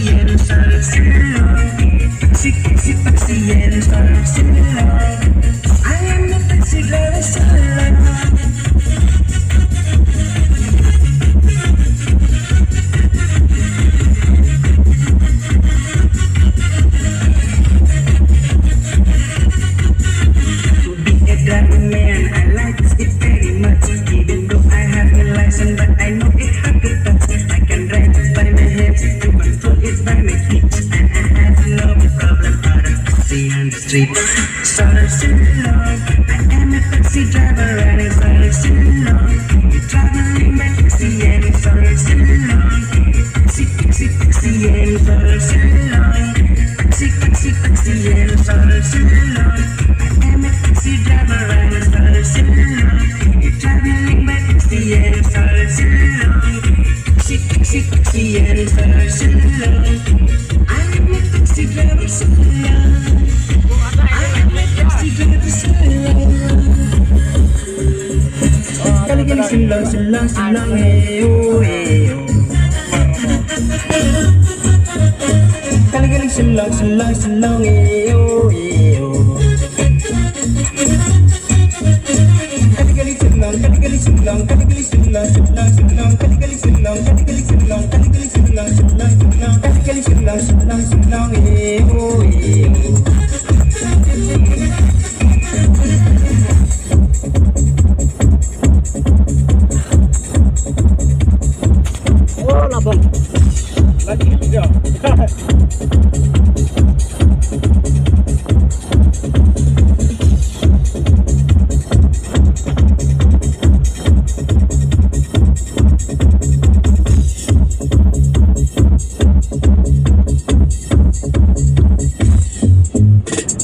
and started singing along. Taxi, taxi, taxi and started singing along. I am a taxi driver, singing along. To be a driver man, I like it very much. Even though I have no license, but I know it hard to touch. I can drive it by my hands, to control it by my feet, and I have no problem out of taxi on the street. Started singing along. I am a taxi driver and I started singing along. You're traveling by taxi and I started singing along. Taxi, taxi, taxi and I started singing along. Taxi, taxi, taxi and I started singing along. I am a taxi driver and I started singing along. You're traveling by taxi and I started singing along. Taxi, taxi, taxi and I started singing along. I am a taxi driver singing along. I am a taxi driver singing along. Kali-kali silang, silang, silang, eh, oh, eh, oh. Kali-kali silang, silang, silang, eh, oh, eh, oh. Kali-kali silang, kali-kali silang, kali-kali silang, silang, silang, kali-kali silang, kali-kali silang, kali-kali silang, silang, silang, kali-kali silang, silang, silang, eh, oh, eh, oh. Oh, labang. Lagi dia.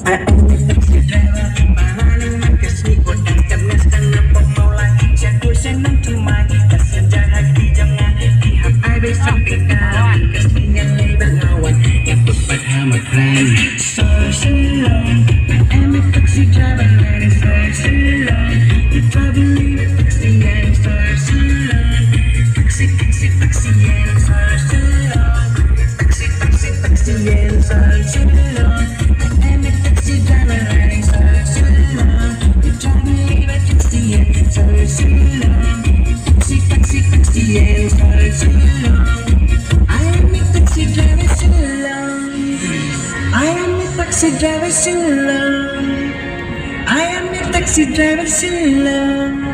I am a taxi driver, mahaling magkasnikot ang kabnastan na pagmaulan. Siya kursin ng tumay, kasadyahan di jangan. Ihap ay bay samping kawan, kastingan ay bangawan. Yapot paghamakran, so long. I am a taxi driver and it's so long. You're traveling with taxi and it's so long. Taxi, taxi, taxi and it's so long. Taxi, taxi, taxi and it's so long. I am a taxi driver and it's so long. You're traveling with taxi and it's so long. Taxi, taxi, taxi and it's so long. I am a taxi driver so long. I am a taxi driver so long. I am a taxi driver so long.